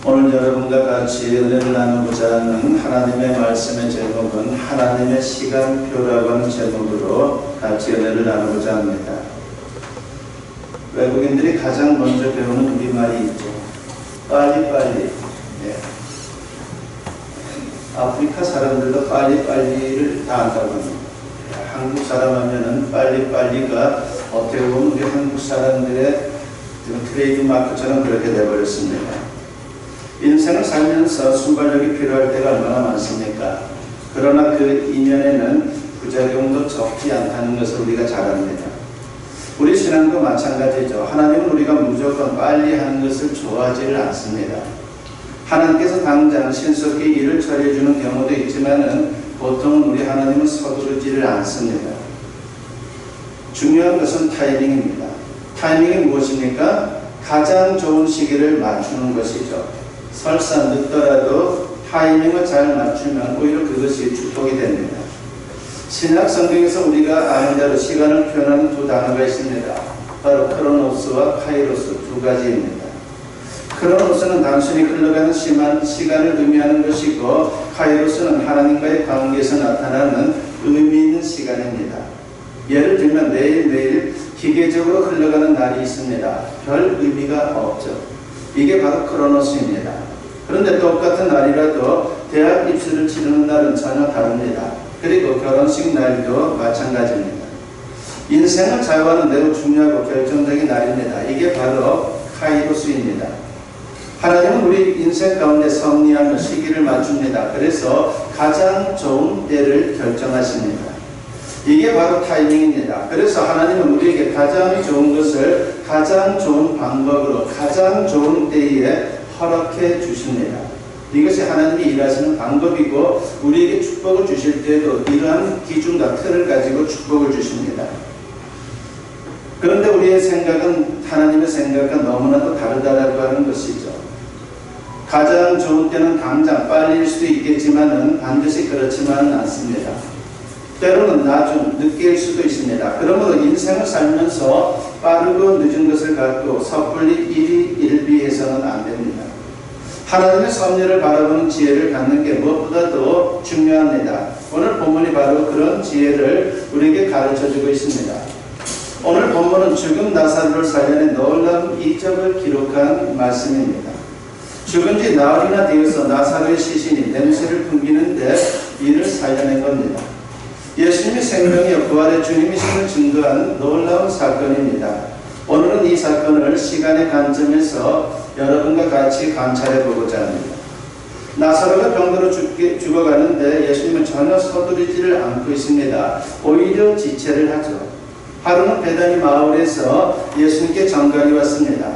오늘 여러분과 같이 은혜를 나누고자 하는 하나님의 말씀의 제목은 하나님의 시간표라고 하는 제목으로 같이 은혜를 나누고자 합니다. 외국인들이 가장 먼저 배우는 우리말이 있죠. 빨리빨리. 예. 아프리카 사람들도 빨리빨리를 다 안다고 합니다. 한국 사람 하면은 빨리빨리가 어떻게 보면 우리 한국 사람들의 트레이드 마크처럼 그렇게 되어버렸습니다. 인생을 살면서 순발력이 필요할 때가 얼마나 많습니까? 그러나 그 이면에는 부작용도 적지 않다는 것을 우리가 잘 압니다. 우리 신앙도 마찬가지죠. 하나님은 우리가 무조건 빨리 하는 것을 좋아하지를 않습니다. 하나님께서 당장 신속히 일을 처리해 주는 경우도 있지만은 보통은 우리 하나님은 서두르지를 않습니다. 중요한 것은 타이밍입니다. 타이밍이 무엇입니까? 가장 좋은 시기를 맞추는 것이죠. 설사 늦더라도 타이밍을 잘 맞추면 오히려 그것이 축복이 됩니다. 신약 성경에서 우리가 아는 대로 시간을 표현하는 두 단어가 있습니다. 바로 크로노스와 카이로스 두 가지입니다. 크로노스는 단순히 흘러가는 시간을 의미하는 것이고, 카이로스는 하나님과의 관계에서 나타나는 의미 있는 시간입니다. 예를 들면 매일매일 기계적으로 흘러가는 날이 있습니다. 별 의미가 없죠. 이게 바로 크로노스입니다. 그런데 똑같은 날이라도 대학 입시를 치르는 날은 전혀 다릅니다. 그리고 결혼식 날도 마찬가지입니다. 인생을 좌우하는 매우 중요하고 결정적인 날입니다. 이게 바로 카이로스입니다. 하나님은 우리 인생 가운데 섭리하는 시기를 맞춥니다. 그래서 가장 좋은 때를 결정하십니다. 이게 바로 타이밍입니다. 그래서 하나님은 우리에게 가장 좋은 것을 가장 좋은 방법으로 가장 좋은 때에 허락해 주십니다. 이것이 하나님이 일하시는 방법이고, 우리에게 축복을 주실 때에도 이러한 기준과 틀을 가지고 축복을 주십니다. 그런데 우리의 생각은 하나님의 생각과 너무나도 다르다라고 하는 것이죠. 가장 좋은 때는 당장 빨리일 수도 있겠지만은 반드시 그렇지만은 않습니다. 때로는 나중, 늦게일 수도 있습니다. 그러므로 인생을 살면서 빠르고 늦은 것을 갖고 섣불리 일희일비해서는 안 됩니다. 하나님의 섭리를 바라보는 지혜를 갖는 게 무엇보다도 중요합니다. 오늘 본문이 바로 그런 지혜를 우리에게 가르쳐주고 있습니다. 오늘 본문은 죽은 나사로를 살려낸 놀라운 이적을 기록한 말씀입니다. 죽은 지 나흘이나 되어서 나사로의 시신이 냄새를 풍기는데 이를 살려낸 겁니다. 예수님의 생명이요 부활의 주님이심을 증거한 놀라운 사건입니다. 오늘은 이 사건을 시간의 관점에서 여러분과 같이 관찰해 보고자 합니다. 나사로가 병들어 죽어가는데 예수님은 전혀 서두르지를 않고 있습니다. 오히려 지체를 하죠. 하루는 베다니 마을에서 예수님께 정갈이 왔습니다.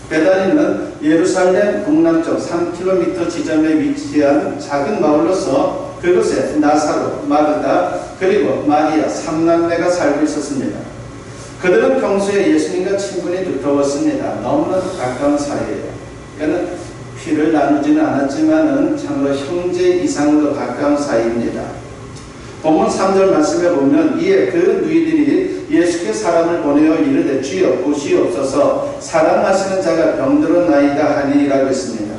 베다니는 예루살렘 동남쪽 3km 지점에 위치한 작은 마을로서 그곳에 나사로, 마르다, 그리고 마리아 3남매가 살고 있었습니다. 그들은 평소에 예수님과 친분이 두터웠습니다. 너무나도 가까운 사이예요. 그러니까 피를 나누지는 않았지만은 참으로 형제 이상으로 가까운 사이입니다. 본문 3절 말씀에 보면 이에 그 누이들이 예수께 사람을 보내어 이르되 주여 보시옵소서 사랑하시는 자가 병들었나이다 하니라고 했습니다.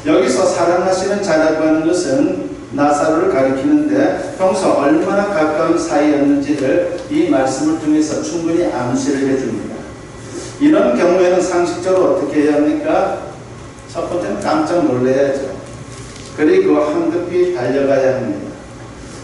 여기서 사랑하시는 자라고 하는 것은 나사로를 가리키는데 평소 얼마나 가까운 사이였는지를 이 말씀을 통해서 충분히 암시를 해줍니다. 이런 경우에는 상식적으로 어떻게 해야 합니까? 첫 번째는 깜짝 놀라야죠. 그리고 황급히 달려가야 합니다.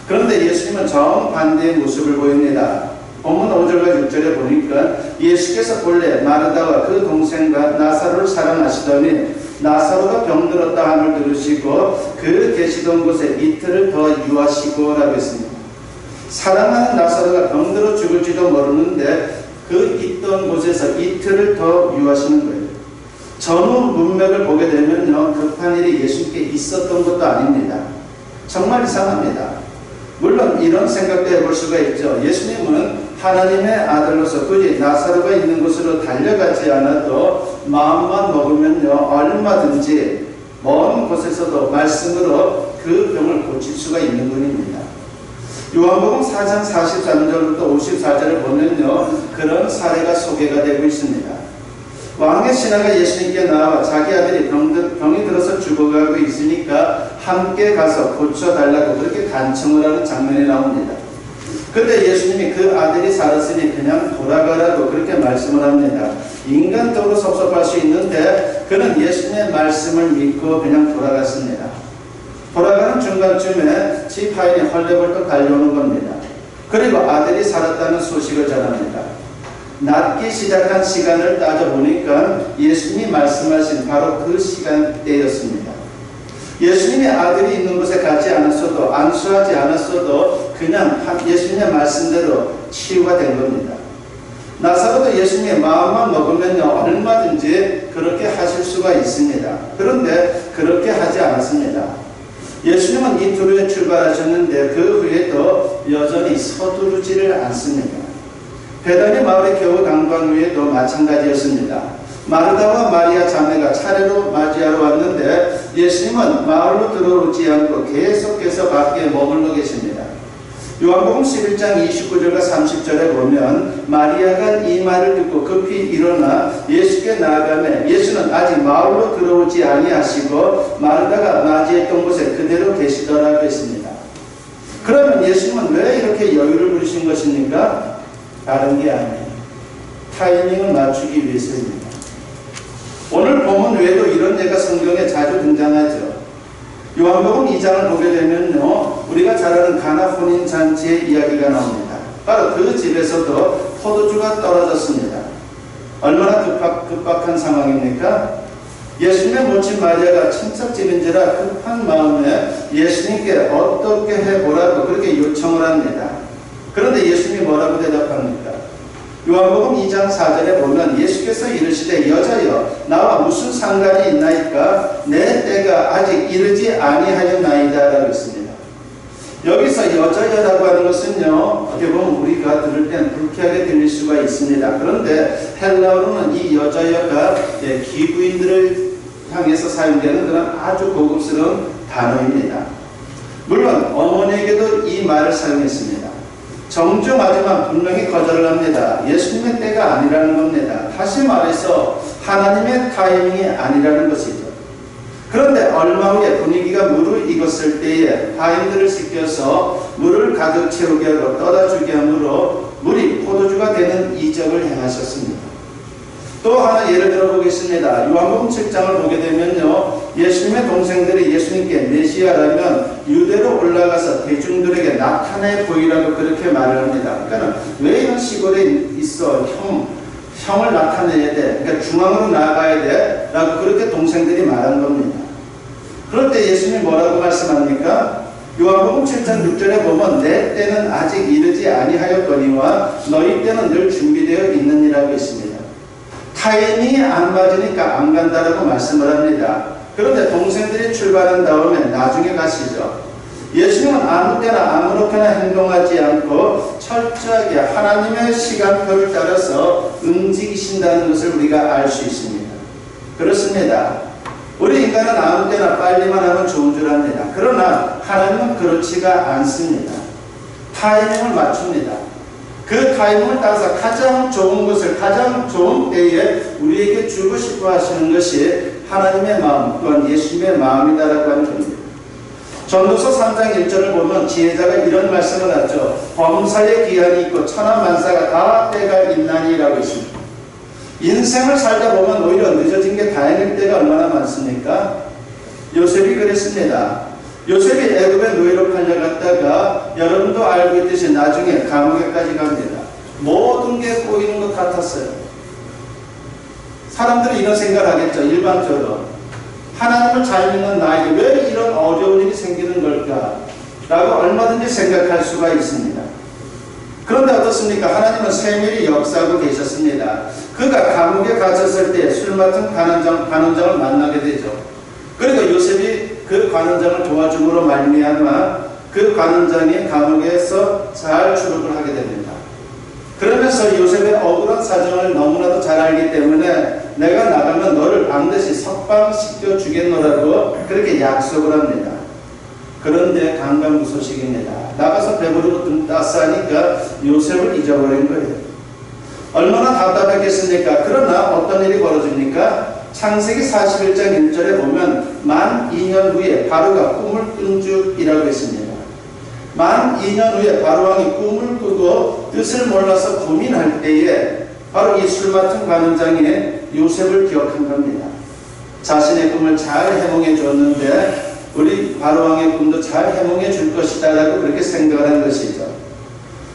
그런데 예수님은 정반대의 모습을 보입니다. 본문 5절과 6절에 보니까 예수께서 본래 마르다와 그 동생과 나사로를 사랑하시더니 나사로가 병들었다 함을 들으시고 그 계시던 곳에 이틀을 더 유하시고 라고 했습니다. 사랑하는 나사로가 병들어 죽을지도 모르는데 그 있던 곳에서 이틀을 더 유하시는 거예요. 전후 문맥을 보게 되면요, 급한 일이 예수님께 있었던 것도 아닙니다. 정말 이상합니다. 물론 이런 생각도 해볼 수가 있죠. 예수님은 하나님의 아들로서 굳이 나사로가 있는 곳으로 달려가지 않아도 마음만 먹으면요 얼마든지 먼 곳에서도 말씀으로 그 병을 고칠 수가 있는 분입니다. 요한복음 4장 43절부터 54절을 보면요 그런 사례가 소개가 되고 있습니다. 왕의 신하가 예수님께 나와 자기 아들이 병이 들어서 죽어가고 있으니까 함께 가서 고쳐달라고 그렇게 간청을 하는 장면이 나옵니다. 그때 예수님이 그 아들이 살았으니 그냥 돌아가라고 그렇게 말씀을 합니다. 인간적으로 섭섭할 수 있는데 그는 예수님의 말씀을 믿고 그냥 돌아갔습니다. 돌아가는 중간쯤에 지파인이 헐레벌떡 달려오는 겁니다. 그리고 아들이 살았다는 소식을 전합니다. 낫기 시작한 시간을 따져보니까 예수님이 말씀하신 바로 그 시간대였습니다. 예수님의 아들이 있는 곳에 가지 않았어도 안수하지 않았어도 그냥 예수님의 말씀대로 치유가 된 겁니다. 나사로도 예수님의 마음만 먹으면요 얼마든지 그렇게 하실 수가 있습니다. 그런데 그렇게 하지 않았습니다. 예수님은 이투르에 출발하셨는데 그 후에도 여전히 서두르지를 않습니다. 베다니 마을의 겨우 강방 위에도 마찬가지였습니다. 마르다와 마리아 자매가 차례로 맞이하러 왔는데 예수님은 마을로 들어오지 않고 계속해서 밖에 머물러 계십니다. 요한복음 11장 29절과 30절에 보면 마리아가 이 말을 듣고 급히 일어나 예수께 나아가매 예수는 아직 마을로 들어오지 아니하시고 마르다가 맞이했던 곳에 그대로 계시더라고 했습니다. 그러면 예수님은 왜 이렇게 여유를 부리신 것입니까? 다른 게 아니에요. 타이밍을 맞추기 위해서입니다. 오늘 본문 외에도 이런 예가 성경에 자주 등장하죠. 요한복음 2장을 보게 되면요 우리가 잘 아는 가나 혼인잔치의 이야기가 나옵니다. 바로 그 집에서도 포도주가 떨어졌습니다. 얼마나 급박한 상황입니까? 예수님의 모친 마리아가 친척집인지라 급한 마음에 예수님께 어떻게 해보라고 그렇게 요청을 합니다. 그런데 예수님이 뭐라고 대답합니까? 요한복음 2장 4절에 보면 예수께서 이르시되 여자여 나와 무슨 상관이 있나이까 내 때가 아직 이르지 아니하였나이다 라고 했습니다. 여기서 여자여라고 하는 것은요 어떻게 보면 우리가 들을 땐 불쾌하게 들릴 수가 있습니다. 그런데 헬라어로는 이 여자여가 기부인들을 향해서 사용되는 그런 아주 고급스러운 단어입니다. 물론 어머니에게도 이 말을 사용했습니다. 정중하지만 분명히 거절을 합니다. 예수님의 때가 아니라는 겁니다. 다시 말해서 하나님의 타이밍이 아니라는 것이죠. 그런데 얼마 후에 분위기가 무르익었을 때에 바인들을 씻겨서 물을 가득 채우게 하고 떠다 주게 함으로 물이 포도주가 되는 이적을 행하셨습니다. 또 하나 예를 들어보겠습니다. 요한복음 7장을 보게 되면요 예수님의 동생들이 예수님께 메시아라면 유대로 올라가서 대중들에게 나타내 보이라고 그렇게 말을 합니다. 그러니까 왜 이런 시골에 있어? 형을 나타내야 돼. 그러니까 중앙으로 나아가야 돼. 라고 그렇게 동생들이 말한 겁니다. 그럴 때 예수님이 뭐라고 말씀합니까? 요한복음 7장 6절에 보면 내 때는 아직 이르지 아니하였거니와 너희 때는 늘 준비되어 있느니라고 했습니다. 타이밍이 안 맞으니까 안 간다라고 말씀을 합니다. 그런데 동생들이 출발한 다음에 나중에 가시죠. 예수님은 아무 때나 아무렇게나 행동하지 않고 철저하게 하나님의 시간표를 따라서 움직이신다는 것을 우리가 알 수 있습니다. 그렇습니다. 우리 인간은 아무 때나 빨리만 하면 좋은 줄 압니다. 그러나 하나님은 그렇지가 않습니다. 타이밍을 맞춥니다. 그 타이밍을 따라서 가장 좋은 것을 가장 좋은 때에 우리에게 주고 싶어 하시는 것이 하나님의 마음 또한 예수님의 마음이다라고 하는 겁니다. 전도서 3장 1절을 보면 지혜자가 이런 말씀을 하죠. 범사에 기한이 있고 천하만사가 다 때가 있나니라고 있습니다. 인생을 살다 보면 오히려 늦어진 게 다행일 때가 얼마나 많습니까? 요셉이 그랬습니다. 요셉이 애굽의 노예로 팔려갔다가 여러분도 알고 있듯이 나중에 감옥에까지 갑니다. 모든 게 꼬이는 것 같았어요. 사람들이 이런 생각을 하겠죠. 일반적으로 하나님을 잘 믿는 나에게 왜 이런 어려운 일이 생기는 걸까? 라고 얼마든지 생각할 수가 있습니다. 그런데 어떻습니까? 하나님은 세밀히 역사하고 계셨습니다. 그가 감옥에 갇혔을 때 술 맡은 관원장을 만나게 되죠. 그리고 요셉이 그 관원장을 도와줌으로 말미암아 그 관원장이 감옥에서 잘 출입을 하게 됩니다. 그러면서 요셉의 억울한 사정을 너무나도 잘 알기 때문에 내가 나가면 너를 반드시 석방시켜 주겠노라고 그렇게 약속을 합니다. 그런데 강간무소식입니다. 나가서 배부르고 등 따스하니까 요셉을 잊어버린 거예요. 얼마나 답답했겠습니까? 그러나 어떤 일이 벌어집니까? 창세기 41장 1절에 보면 만 2년 후에 바로가 꿈을 꾼 줄이라고 했습니다. 만 2년 후에 바로왕이 꿈을 꾸고 뜻을 몰라서 고민할 때에 바로 이 술 맡은 관원장이 요셉을 기억한 겁니다. 자신의 꿈을 잘 해몽해 줬는데 우리 바로왕의 꿈도 잘 해몽해 줄 것이다 라고 그렇게 생각을 한 것이죠.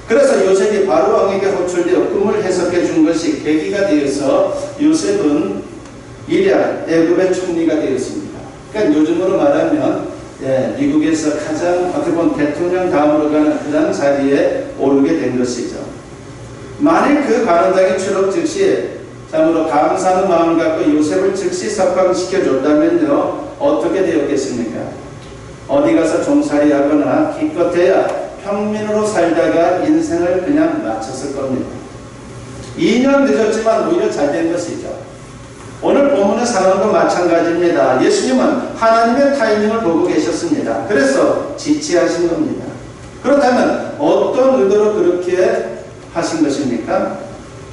그래서 요셉이 바로왕에게 호출되어 꿈을 해석해 준 것이 계기가 되어서 요셉은 이랴 애굽의 총리가 되었습니다. 그러니까 요즘으로 말하면 미국에서 가장 어떻게 보면 대통령 다음으로 가는 그런 자리에 오르게 된 것이죠. 만일 그 관원장이 추록 즉시 참으로 감사하는 마음을 갖고 요셉을 즉시 석방시켜 줬다면요, 어떻게 되었겠습니까? 어디 가서 종살이 하거나 기껏해야 평민으로 살다가 인생을 그냥 마쳤을 겁니다. 2년 늦었지만 오히려 잘 된 것이죠. 오늘 본문의 상황도 마찬가지입니다. 예수님은 하나님의 타이밍을 보고 계셨습니다. 그래서 지체하신 겁니다. 그렇다면 어떤 의도로 그렇게 하신 것입니까?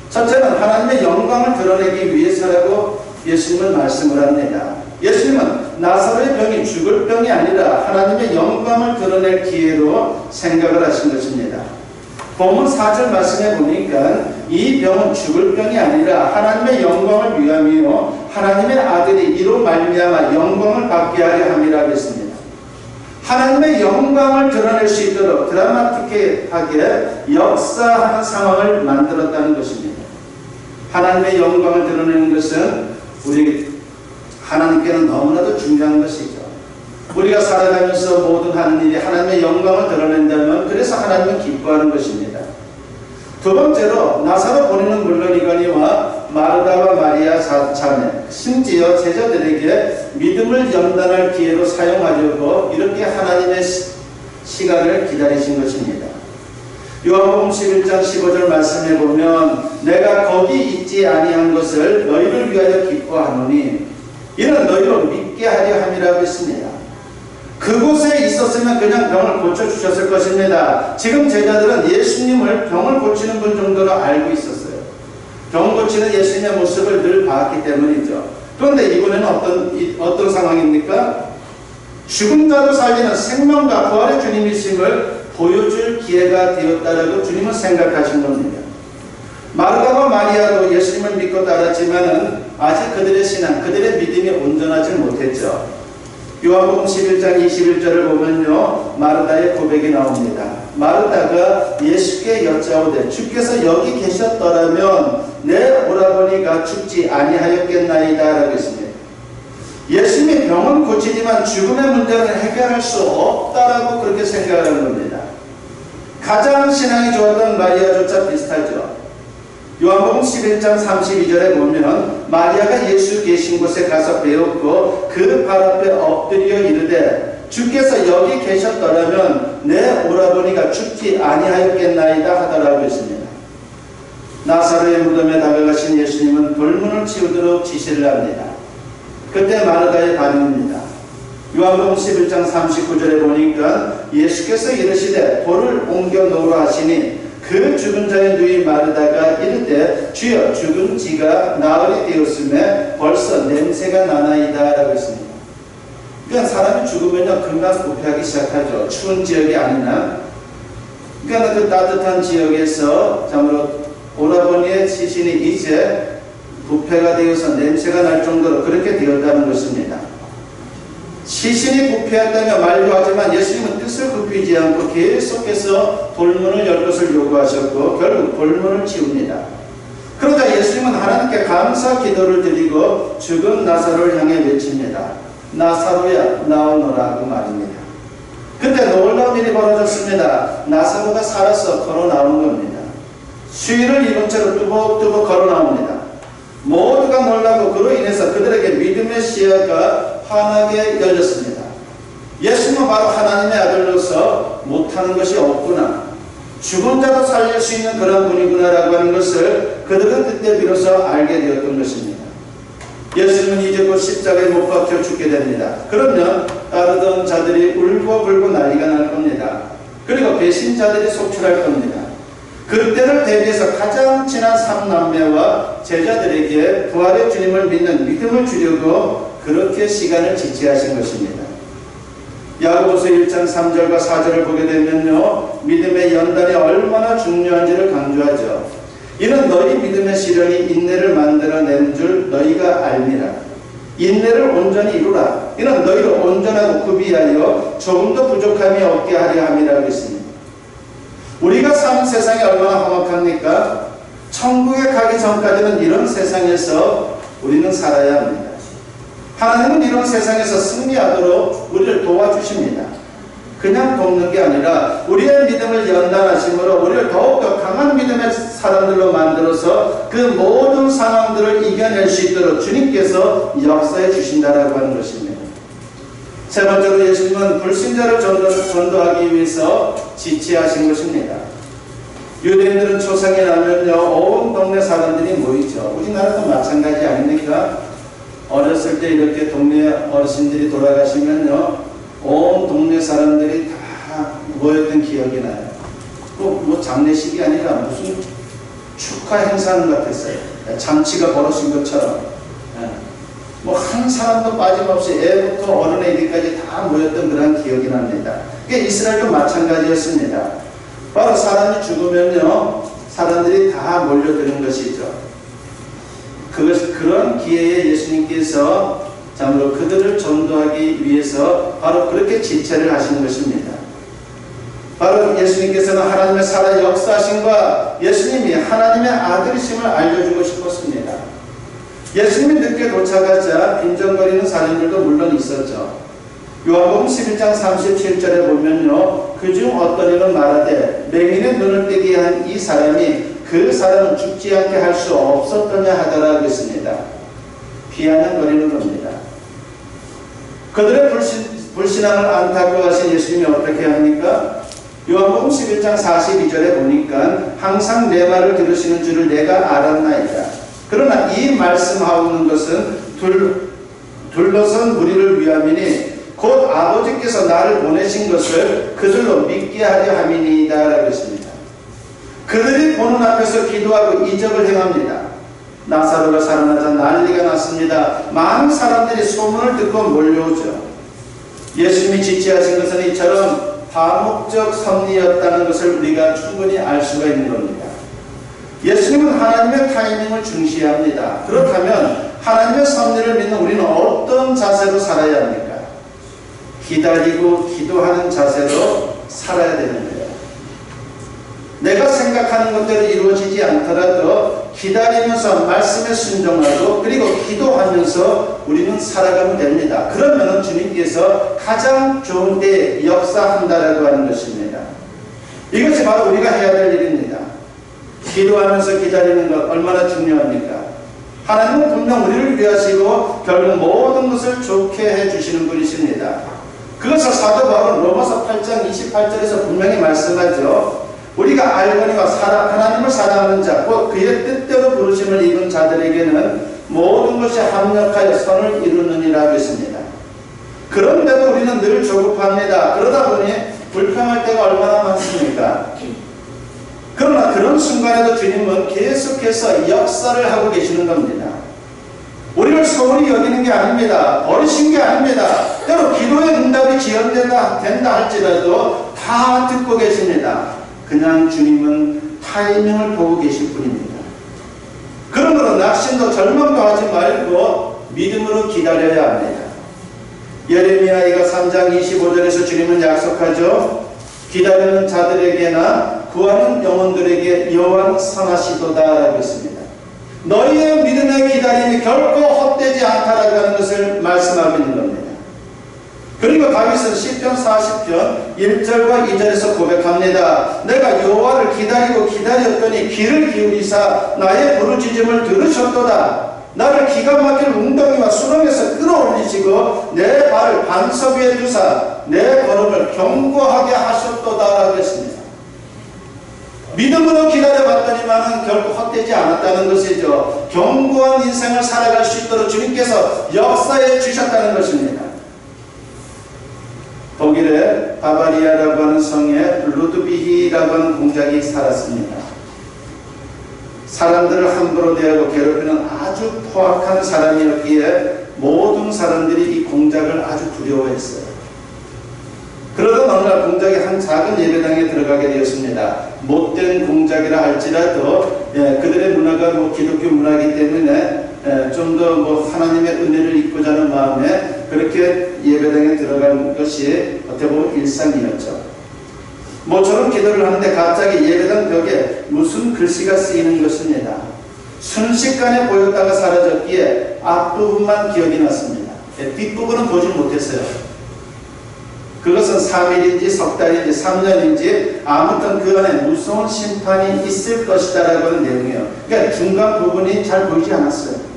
첫째는 하나님의 영광을 드러내기 위해서라고 예수님은 말씀을 합니다. 예수님은 나사로의 병이 죽을 병이 아니라 하나님의 영광을 드러낼 기회로 생각을 하신 것입니다. 본문 4절 말씀해 보니까 이 병은 죽을 병이 아니라 하나님의 영광을 위함이요 하나님의 아들이 이로 말미암아 영광을 받게 하려 함이라고 했습니다. 하나님의 영광을 드러낼 수 있도록 드라마틱하게 역사하는 상황을 만들었다는 것입니다. 하나님의 영광을 드러내는 것은 우리 하나님께는 너무나도 중요한 것이죠. 우리가 살아가면서 모든 하는 일이 하나님의 영광을 드러낸다면 그래서 하나님은 기뻐하는 것입니다. 두 번째로 나사로 보내는 물론이거니와 마르다와 마리아 자매 심지어 제자들에게 믿음을 연단할 기회로 사용하려고 이렇게 하나님의 시간을 기다리신 것입니다. 요한복음 11장 15절 말씀해 보면 내가 거기 있지 아니한 것을 너희를 위하여 기뻐하노니 이는 너희로 믿게 하려 함이라고 했습니다. 그곳에 있었으면 그냥 병을 고쳐주셨을 것입니다. 지금 제자들은 예수님을 병을 고치는 분 정도로 알고 있었어요. 병 고치는 예수님의 모습을 늘 봤기 때문이죠. 그런데 이번에는 어떤 상황입니까? 죽은 자도 살리는 생명과 부활의 주님이심을 보여줄 기회가 되었다라고 주님은 생각하신 겁니다. 마르다와 마리아도 예수님을 믿고 따랐지만은 아직 그들의 신앙, 그들의 믿음이 온전하지 못했죠. 요한복음 11장 21절을 보면요, 마르다의 고백이 나옵니다. 마르다가 예수께 여짜오되 주께서 여기 계셨더라면 내 오라버니가 죽지 아니하였겠나이다 라고 했습니다. 예수님이 병은 고치지만 죽음의 문제는 해결할 수 없다라고 그렇게 생각하는 겁니다. 가장 신앙이 좋았던 마리아조차 비슷하죠. 요한복음 11장 32절에 보면 마리아가 예수 계신 곳에 가서 배웠고 그 발 앞에 엎드려 이르되 주께서 여기 계셨더라면 내 오라버니가 죽지 아니하였겠나이다 하더라고 했습니다. 나사로의 무덤에 다가가신 예수님은 돌문을 치우도록 지시를 합니다. 그때 마르다의 반응입니다. 요한복음 11장 39절에 보니까 예수께서 이르시되 돌을 옮겨 놓으라 하시니 그 죽은 자의 누이 마르다가 이르되 주여 죽은 지가 나흘이 되었음에 벌써 냄새가 나나이다 라고 했습니다. 그러니까 사람이 죽으면 금방 부패하기 시작하죠. 추운 지역이 아니나. 그러니까 그 따뜻한 지역에서 참으로 오라버니의 시신이 이제 부패가 되어서 냄새가 날 정도로 그렇게 되었다는 것입니다. 시신이 부패했다며 만류하지만 예수님은 뜻을 굽히지 않고 계속해서 돌문을 열 것을 요구하셨고 결국 돌문을 치웁니다. 그러자 예수님은 하나님께 감사 기도를 드리고 죽은 나사로를 향해 외칩니다. 나사로야 나오너라고 말입니다. 그때 놀라운 일이 벌어졌습니다. 나사로가 살아서 걸어 나오는 겁니다. 수의를 입은 채로 뚜벅뚜벅 걸어 나옵니다. 모두가 놀라고 그로 인해서 그들에게 믿음의 시야가 환하게 열렸습니다. 예수님은 바로 하나님의 아들로서 못하는 것이 없구나, 죽은 자도 살릴 수 있는 그런 분이구나라고 하는 것을 그들은 그때 비로소 알게 되었던 것입니다. 예수님은 이제 곧 십자가에 못 박혀 죽게 됩니다. 그러면 따르던 자들이 울고 불고 난리가 날 겁니다. 그리고 배신자들이 속출할 겁니다. 그때를 대비해서 가장 친한 삼남매와 제자들에게 부활의 주님을 믿는 믿음을 주려고 그렇게 시간을 지체하신 것입니다. 야고보서 1장 3절과 4절을 보게 되면요, 믿음의 연단이 얼마나 중요한지를 강조하죠. 이는 너희 믿음의 시련이 인내를 만들어낸 줄 너희가 알미라. 인내를 온전히 이루라. 이는 너희를 온전하고 구비하여 조금도 부족함이 없게 하려 함이라고 했습니다. 우리가 사는 세상이 얼마나 험악합니까? 천국에 가기 전까지는 이런 세상에서 우리는 살아야 합니다. 하나님은 이런 세상에서 승리하도록 우리를 도와주십니다. 그냥 돕는 게 아니라 우리의 믿음을 연단하심으로 우리를 더욱더 강한 믿음의 사람들로 만들어서 그 모든 상황들을 이겨낼 수 있도록 주님께서 역사해 주신다라고 하는 것입니다. 세 번째로 예수님은 불신자를 전도하기 위해서 지체하신 것입니다. 유대인들은 초상이 나면요, 온 동네 사람들이 모이죠. 우리나라도 마찬가지 아닙니까? 어렸을 때 이렇게 동네 어르신들이 돌아가시면요, 온 동네 사람들이 다 모였던 기억이 나요. 꼭 뭐 장례식이 아니라 무슨 축하 행사하는 것 같았어요. 잔치가 벌어진 것처럼. 뭐 한 사람도 빠짐없이 애부터 어른에 이르기까지 다 모였던 그런 기억이 납니다. 그게 이스라엘도 마찬가지였습니다. 바로 사람이 죽으면요, 사람들이 다 몰려드는 것이죠. 그런 기회에 예수님께서 참으로 그들을 전도하기 위해서 바로 그렇게 지체를 하시는 것입니다. 바로 예수님께서는 하나님의 살아 역사하심과 예수님이 하나님의 아들이심을 알려주고 싶었습니다. 예수님이 늦게 도착하자 빈정거리는 사람들도 물론 있었죠. 요한복음 11장 37절에 보면요, 그중 어떤 이는 말하되 맹인의 눈을 뜨게 한 이 사람이 그 사람은 죽지 않게 할 수 없었더냐 하더라고 했습니다. 비아냥거리는 겁니다. 그들의 불신앙을 안타까워하신 예수님이 어떻게 합니까? 요한복음 11장 42절에 보니까 항상 내 말을 들으시는 줄을 내가 알았나이다. 그러나 이 말씀하오는 것은 둘러선 무리를 위함이니 곧 아버지께서 나를 보내신 것을 그들로 믿게 하려 함이니이다 라고 했습니다. 그들이 보는 앞에서 기도하고 이적을 행합니다. 나사로가 살아나자 난리가 났습니다. 많은 사람들이 소문을 듣고 몰려오죠. 예수님이 지체하신 것은 이처럼 다목적 섭리였다는 것을 우리가 충분히 알 수가 있는 겁니다. 예수님은 하나님의 타이밍을 중시합니다. 그렇다면 하나님의 섭리를 믿는 우리는 어떤 자세로 살아야 합니까? 기다리고 기도하는 자세로 살아야 되는 거예요. 내가 생각하는 것대로 이루어지지 않더라도 기다리면서 말씀에 순종하고 그리고 기도하면서 우리는 살아가면 됩니다. 그러면 주님께서 가장 좋은 때에 역사한다라고 하는 것입니다. 이것이 바로 우리가 해야 될 일입니다. 기도하면서 기다리는 것 얼마나 중요합니까? 하나님은 분명 우리를 위하시고 결국 모든 것을 좋게 해주시는 분이십니다. 그것을 사도 바울은 로마서 8장 28절에서 분명히 말씀하죠. 우리가 알거니와 하나님을 사랑하는 자, 곧 그의 뜻대로 부르심을 입은 자들에게는 모든 것이 합력하여 선을 이루느니라고 했습니다. 그런데도 우리는 늘 조급합니다. 그러다 보니 불평할 때가 얼마나 많습니까? 그러나 그런 순간에도 주님은 계속해서 역사를 하고 계시는 겁니다. 우리를 소홀히 여기는 게 아닙니다. 버리신 게 아닙니다. 때로 기도의 응답이 지연된다 할지라도 다 듣고 계십니다. 그냥 주님은 타이밍을 보고 계실 뿐입니다. 그러므로 낙심도 절망도 하지 말고 믿음으로 기다려야 합니다. 예레미야가 3장 25절에서 주님은 약속하죠. 기다리는 자들에게나 구하는 영혼들에게 여호와는 선하시도다 라고 했습니다. 너희의 믿음의 기다림이 결코 헛되지 않다라고 하는 것을 말씀하고 있는 겁니다. 그리고 다윗은 시편 40편 1절과 2절에서 고백합니다. 내가 여호와를 기다리고 기다렸더니 귀를 기울이사 나의 부르짖음을 들으셨도다. 나를 기가 막힐 웅덩이와 수렁에서 끌어올리시고 내 발을 반석 위에 두사 내 걸음을 견고하게 하셨도다라고 했습니다. 믿음으로 기다려봤더니만은 결코 헛되지 않았다는 것이죠. 견고한 인생을 살아갈 수 있도록 주님께서 역사해 주셨다는 것입니다. 독일의 바바리아라고 하는 성에 루드비히라고 하는 공작이 살았습니다. 사람들을 함부로 대하고 괴롭히는 아주 포악한 사람이었기에 모든 사람들이 이 공작을 아주 두려워했어요. 그러던 어느 날 공작이 한 작은 예배당에 들어가게 되었습니다. 못된 공작이라 할지라도 그들의 문화가 기독교 문화이기 때문에 좀 더 하나님의 은혜를 입고자 하는 마음에 그렇게 예배당에 들어간 것이 어떻게 보면 일상이었죠. 모처럼 기도를 하는데 갑자기 예배당 벽에 무슨 글씨가 쓰이는 것입니다. 순식간에 보였다가 사라졌기에 앞부분만 기억이 났습니다. 뒷부분은 보지 못했어요. 그것은 3일인지 석 달인지 3년인지 아무튼 그 안에 무서운 심판이 있을 것이다 라고 하는 내용이에요. 그러니까 중간 부분이 잘 보이지 않았어요.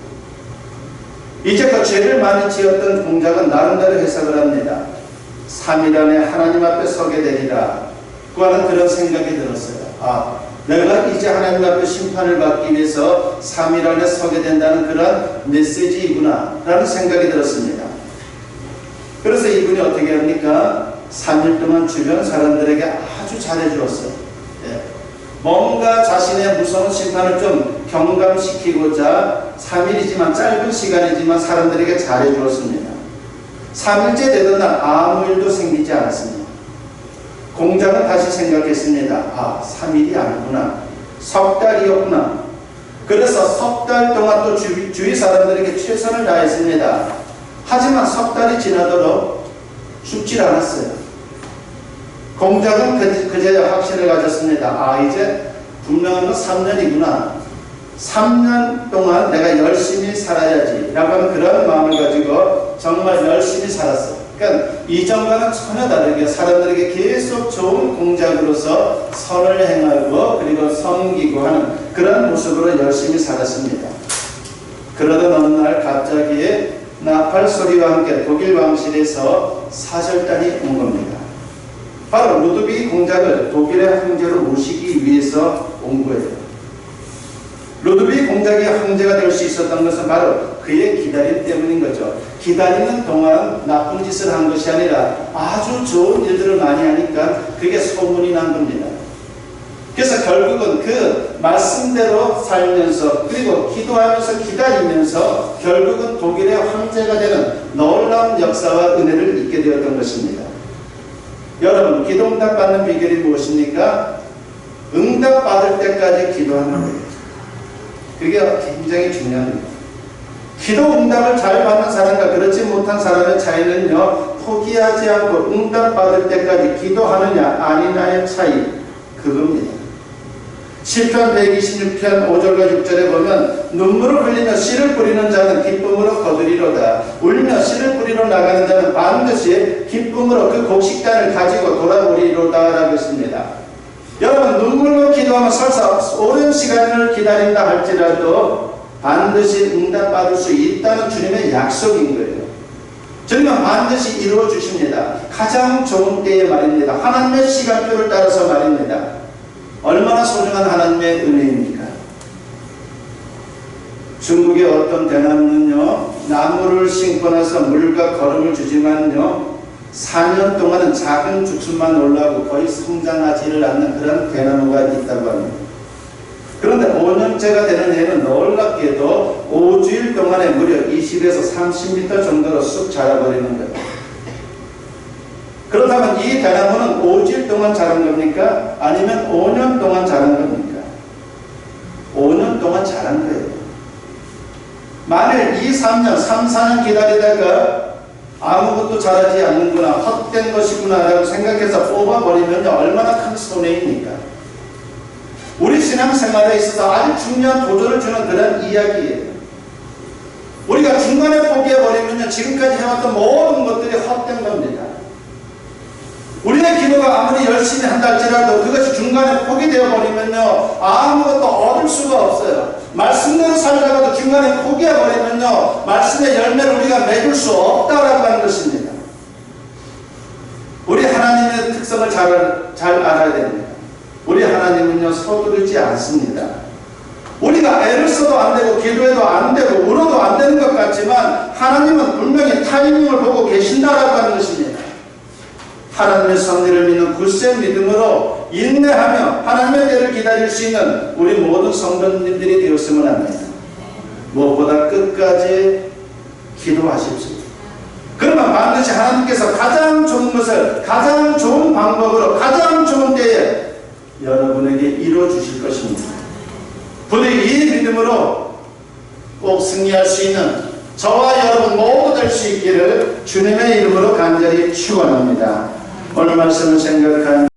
이제껏 죄를 많이 지었던 공작은 나름대로 해석을 합니다. 3일 안에 하나님 앞에 서게 되리라 고 하는 그런 생각이 들었어요. 내가 이제 하나님 앞에 심판을 받기 위해서 3일 안에 서게 된다는 그런 메시지이구나 라는 생각이 들었습니다. 그래서 이분이 어떻게 합니까? 3일 동안 주변 사람들에게 아주 잘해주었어요. 뭔가 자신의 무서운 심판을 좀 경감시키고자 3일이지만 짧은 시간이지만 사람들에게 잘해주었습니다. 3일째 되던 날 아무 일도 생기지 않았습니다. 공작은 다시 생각했습니다. 3일이 아니구나. 석 달이었구나. 그래서 석 달 동안 또 주위 사람들에게 최선을 다했습니다. 하지만 석 달이 지나도록 죽질 않았어요. 공작은 그제야 확신을 가졌습니다. 이제 분명한 건 3년이구나. 3년 동안 내가 열심히 살아야지 라고 하는 그런 마음을 가지고 정말 열심히 살았어요. 그러니까 이전과는 전혀 다르게 사람들에게 계속 좋은 공작으로서 선을 행하고 그리고 섬기고 하는 그런 모습으로 열심히 살았습니다. 그러던 어느 날 갑자기 나팔 소리와 함께 독일 왕실에서 사절단이 온 겁니다. 바로 루드비기 공작을 독일의 황제로 모시기 위해서 온 거예요. 루드비기 공작이 황제가 될 수 있었던 것은 바로 그의 기다림 때문인 거죠. 기다리는 동안 나쁜 짓을 한 것이 아니라 아주 좋은 일들을 많이 하니까 그게 소문이 난 겁니다. 그래서 결국은 그 말씀대로 살면서 그리고 기도하면서 기다리면서 결국은 독일의 황제가 되는 놀라운 역사와 은혜를 잊게 되었던 것입니다. 여러분, 기도 응답 받는 비결이 무엇입니까? 응답 받을 때까지 기도하는 거예요. 그게 굉장히 중요합니다. 기도 응답을 잘 받는 사람과 그렇지 못한 사람의 차이는요, 포기하지 않고 응답 받을 때까지 기도하느냐 아니냐의 차이, 그겁니다. 시편 126편 5절과 6절에 보면 눈물을 흘리며 씨를 뿌리는 자는 기쁨으로 거두리로다. 울며 씨를 뿌리러 나가는 자는 반드시 기쁨으로 그 곡식단을 가지고 돌아오리로다 라고 했습니다. 여러분, 눈물로 기도하면 설사 오랜 시간을 기다린다 할지라도 반드시 응답받을 수 있다는 주님의 약속인 거예요. 주님은 반드시 이루어 주십니다. 가장 좋은 때에 말입니다. 하나님의 시간표를 따라서 말입니다. 얼마나 소중한 하나님의 은혜입니까? 중국의 어떤 대나무는요, 나무를 심고 나서 물과 거름을 주지만요, 4년 동안은 작은 죽순만 올라오고 거의 성장하지를 않는 그런 대나무가 있다고 합니다. 그런데 5년째가 되는 해는 놀랍게도 5주일 동안에 무려 20에서 30m 정도로 쑥 자라버리는 거예요. 그렇다면 이 대나무는 5주일 동안 자란 겁니까? 아니면 5년 동안 자란 겁니까? 5년 동안 자란 거예요. 만일 2, 3년, 3, 4년 기다리다가 아무것도 자라지 않는구나, 헛된 것이구나 라고 생각해서 뽑아버리면 얼마나 큰 손해입니까? 우리 신앙생활에 있어서 아주 중요한 도전을 주는 그런 이야기예요. 우리가 중간에 포기해버리면 지금까지 해왔던 모든 것들이 헛된 겁니다. 우리의 기도가 아무리 열심히 한다 할지라도 그것이 중간에 포기되어 버리면요, 아무것도 얻을 수가 없어요. 말씀대로 살다가도 중간에 포기해 버리면요, 말씀의 열매를 우리가 맺을 수 없다라고 하는 것입니다. 우리 하나님의 특성을 잘 알아야 됩니다. 우리 하나님은요, 서두르지 않습니다. 우리가 애를 써도 안 되고 기도해도 안 되고 울어도 안 되는 것 같지만 하나님은 분명히 타이밍을 보고 계신다라고 하는 것입니다. 하나님의 섭리를 믿는 굳센 믿음으로 인내하며 하나님의 때를 기다릴 수 있는 우리 모든 성도님들이 되었으면 합니다. 무엇보다 끝까지 기도하십시오. 그러면 반드시 하나님께서 가장 좋은 것을 가장 좋은 방법으로 가장 좋은 때에 여러분에게 이루어주실 것입니다. 부디 이 믿음으로 꼭 승리할 수 있는 저와 여러분 모두 될 수 있기를 주님의 이름으로 간절히 축원합니다. 오늘 말씀을 생각한